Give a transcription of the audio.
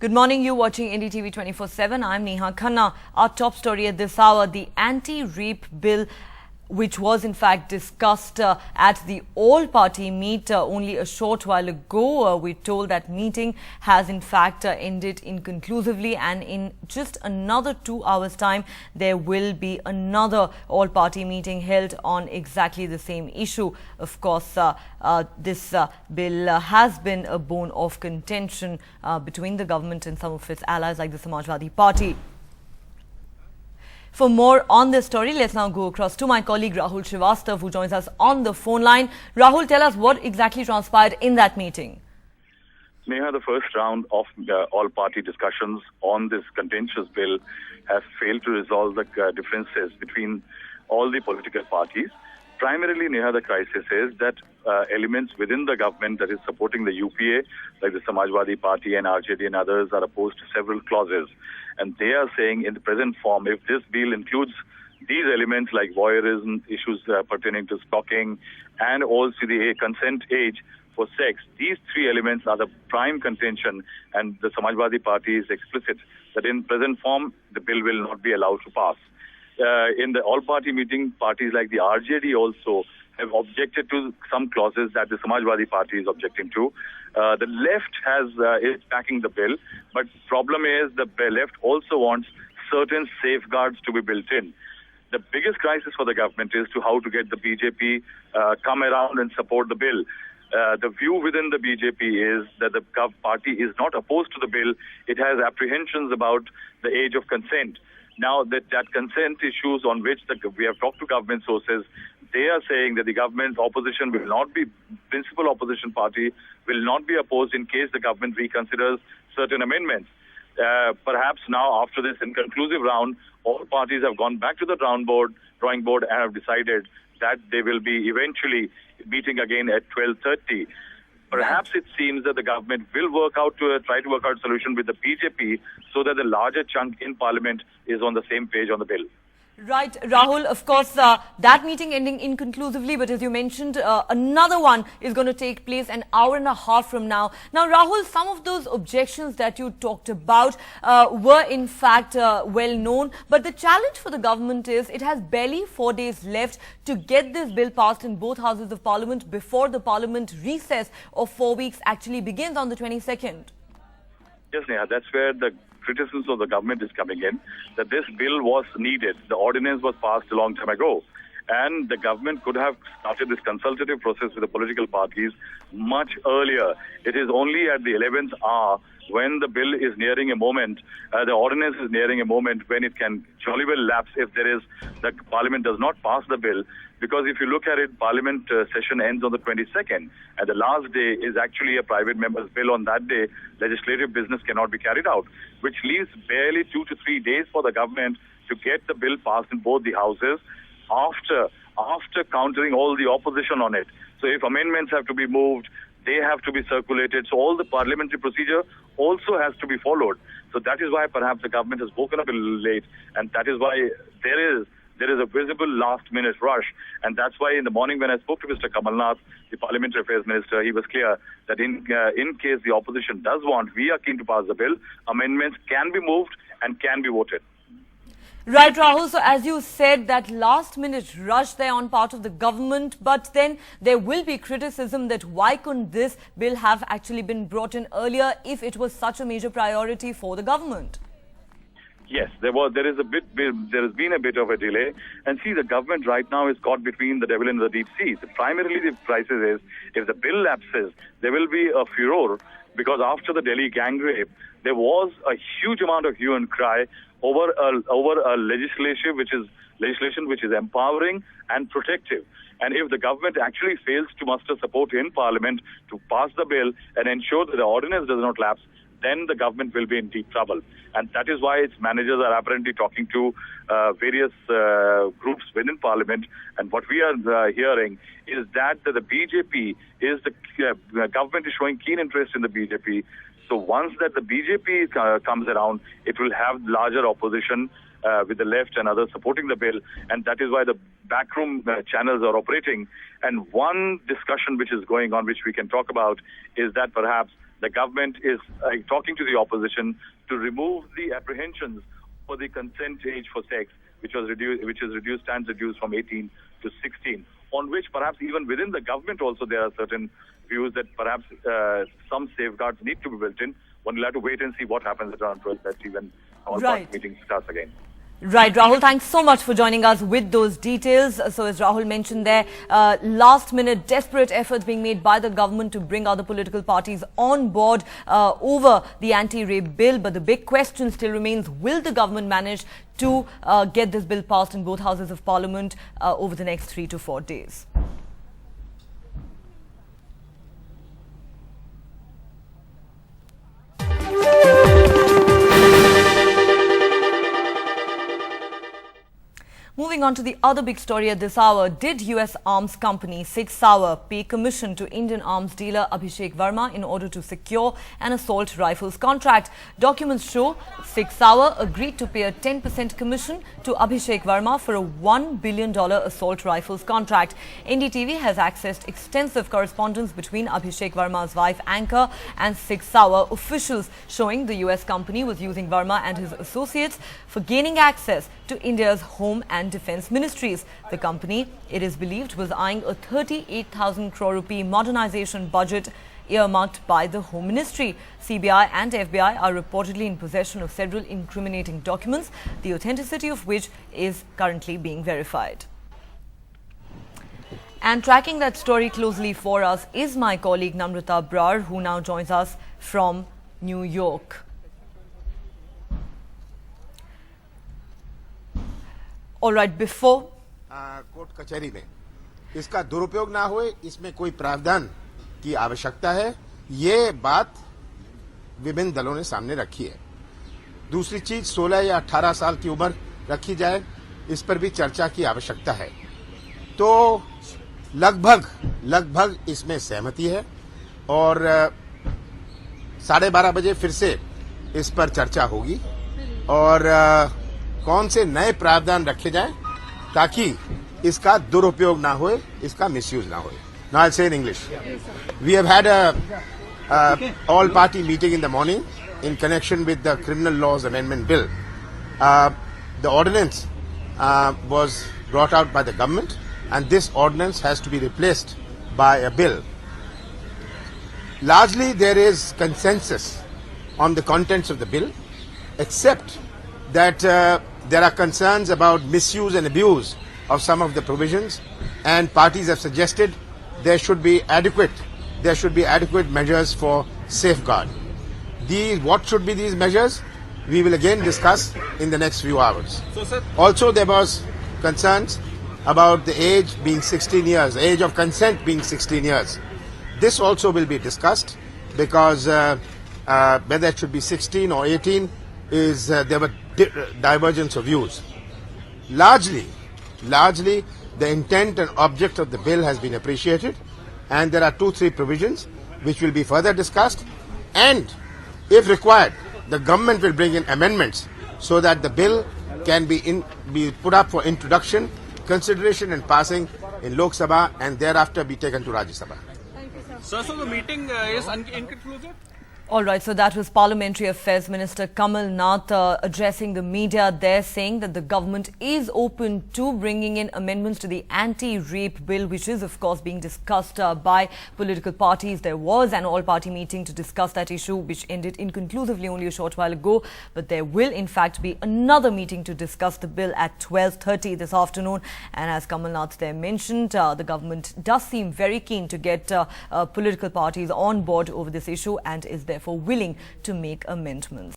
Good morning, you watching NDTV 24/7. I'm Neha Khanna. Our top story at this hour, the anti-rape bill, which was in fact discussed at the all-party meet only a short while ago. We're told that meeting has in fact ended inconclusively, and in just another 2 hours' time, there will be another all-party meeting held on exactly the same issue. Of course, this bill has been a bone of contention between the government and some of its allies like the Samajwadi Party. For more on this story, let's now go across to my colleague Rahul Srivastav, who joins us on the phone line. Rahul, tell us what exactly transpired in that meeting. Neha, the first round of all-party discussions on this contentious bill have failed to resolve the differences between all the political parties. Primarily, Neha, the crisis is that elements within the government that is supporting the UPA, like the Samajwadi Party and RJD and others, are opposed to several clauses. And they are saying in the present form, if this bill includes these elements like voyeurism, issues pertaining to stalking, and also the consent age for sex, these three elements are the prime contention, and the Samajwadi Party is explicit that in present form, the bill will not be allowed to pass. In the all-party meeting, parties like the RJD also have objected to some clauses that the Samajwadi Party is objecting to. The left is backing the bill, but problem is the left also wants certain safeguards to be built in. The biggest crisis for the government is to how to get the BJP come around and support the bill. The view within the BJP is that the party is not opposed to the bill. It has apprehensions about the age of consent. Now, that consent issues on which we have talked to government sources, they are saying that the government opposition will not be, principal opposition party will not be opposed in case the government reconsiders certain amendments. Perhaps now, after this inconclusive round, all parties have gone back to the drawing board and have decided that they will be eventually meeting again at 12:30. Perhaps it seems that the government will try to work out a solution with the BJP so that the larger chunk in Parliament is on the same page on the bill. Right, Rahul, of course, that meeting ending inconclusively, but as you mentioned, another one is going to take place an hour and a half from now. Now, Rahul, some of those objections that you talked about were in fact well known, but the challenge for the government is it has barely 4 days left to get this bill passed in both houses of Parliament before the Parliament recess of 4 weeks actually begins on the 22nd. Yes, Neha, that's where the criticisms of the government is coming in, that this bill was needed. The ordinance was passed a long time ago, and the government could have started this consultative process with the political parties much earlier. It is only at the 11th hour when the bill is nearing a moment, the ordinance is nearing a moment when it can jolly well lapse if the Parliament does not pass the bill. Because if you look at it, Parliament session ends on the 22nd, and the last day is actually a private member's bill. On that day, legislative business cannot be carried out, which leaves barely 2 to 3 days for the government to get the bill passed in both the houses after countering all the opposition on it. So if amendments have to be moved, they have to be circulated. So all the parliamentary procedure also has to be followed. So that is why perhaps the government has woken up a little late, and that is why there is a visible last-minute rush. And that's why in the morning when I spoke to Mr. Kamal Nath, the Parliamentary Affairs Minister, he was clear that in case the opposition does want, we are keen to pass the bill. Amendments can be moved and can be voted. Right, Rahul. So as you said, that last-minute rush there on part of the government, but then there will be criticism that why couldn't this bill have actually been brought in earlier if it was such a major priority for the government? Yes, there has been a bit of a delay. And see, the government right now is caught between the devil and the deep sea. Primarily, the crisis is if the bill lapses, there will be a furor, because after the Delhi gang rape, there was a huge amount of hue and cry over a legislation which is empowering and protective. And if the government actually fails to muster support in Parliament to pass the bill and ensure that the ordinance does not lapse, then the government will be in deep trouble. And that is why its managers are apparently talking to various groups within Parliament. And what we are hearing is that the BJP the government is showing keen interest in the BJP. So once that the BJP comes around, it will have larger opposition with the left and others supporting the bill. And that is why the backroom channels are operating. And one discussion which is going on, which we can talk about, is that perhaps the government is talking to the opposition to remove the apprehensions for the consent age for sex, which is reduced from 18 to 16, on which perhaps even within the government also there are certain views that perhaps some safeguards need to be built in. One will have to wait and see what happens at around 12:30 when all party meeting starts again. Right, Rahul, thanks so much for joining us with those details. So as Rahul mentioned there, last minute desperate efforts being made by the government to bring other political parties on board over the anti-rape bill. But the big question still remains, will the government manage to get this bill passed in both houses of parliament over the next 3 to 4 days? Moving on to the other big story at this hour, did US arms company Sig Sauer pay commission to Indian arms dealer Abhishek Verma in order to secure an assault rifles contract? Documents show Sig Sauer agreed to pay a 10% commission to Abhishek Verma for a $1 billion assault rifles contract. NDTV has accessed extensive correspondence between Abhishek Verma's wife Anchor and Sig Sauer officials, showing the US company was using Verma and his associates for gaining access to India's home and defense ministries. The company, it is believed, was eyeing a 38,000 crore rupee modernization budget earmarked by the Home Ministry. CBI and FBI are reportedly in possession of several incriminating documents, the authenticity of which is currently being verified. And tracking that story closely for us is my colleague Namrata Brar, who now joins us from New York. All right, before court कचहरी में इसका दुरुपयोग ना होए, इसमें कोई प्रावधान की आवश्यकता है, ये बात विभिन्न दलों ने सामने रखी है। दूसरी चीज 16 या 18 साल की उम्र रखी जाए, इस पर भी चर्चा की आवश्यकता है। तो लगभग इसमें सहमति है और 12:30 बजे फिर से इस पर चर्चा होगी और कौन से नए प्रावधान रखे जाएं ताकि इसका दुरुपयोग ना होए, इसका मिसयूज ना होए। Now I'll say in English. We have had a all-party meeting in the morning in connection with the Criminal Laws Amendment Bill. The ordinance was brought out by the government, and this ordinance has to be replaced by a bill. Largely, there is consensus on the contents of the bill, except that there are concerns about misuse and abuse of some of the provisions, and parties have suggested there should be adequate measures for safeguard. What should be these measures? We will again discuss in the next few hours. So, sir, also there was concerns about the age being 16 years, age of consent being 16 years. This also will be discussed because whether it should be 16 or 18 is there were divergence of views. Largely, the intent and object of the bill has been appreciated, and there are 2-3 provisions which will be further discussed, and if required, the government will bring in amendments so that the bill can be put up for introduction, consideration and passing in Lok Sabha and thereafter be taken to Rajya Sabha. Thank you, sir. Sir, so the meeting is inconclusive? All right, so that was Parliamentary Affairs Minister Kamal Nath addressing the media there, saying that the government is open to bringing in amendments to the anti-rape bill, which is, of course, being discussed by political parties. There was an all-party meeting to discuss that issue, which ended inconclusively only a short while ago. But there will, in fact, be another meeting to discuss the bill at 12:30 this afternoon. And as Kamal Nath there mentioned, the government does seem very keen to get political parties on board over this issue and is therefore willing to make amendments.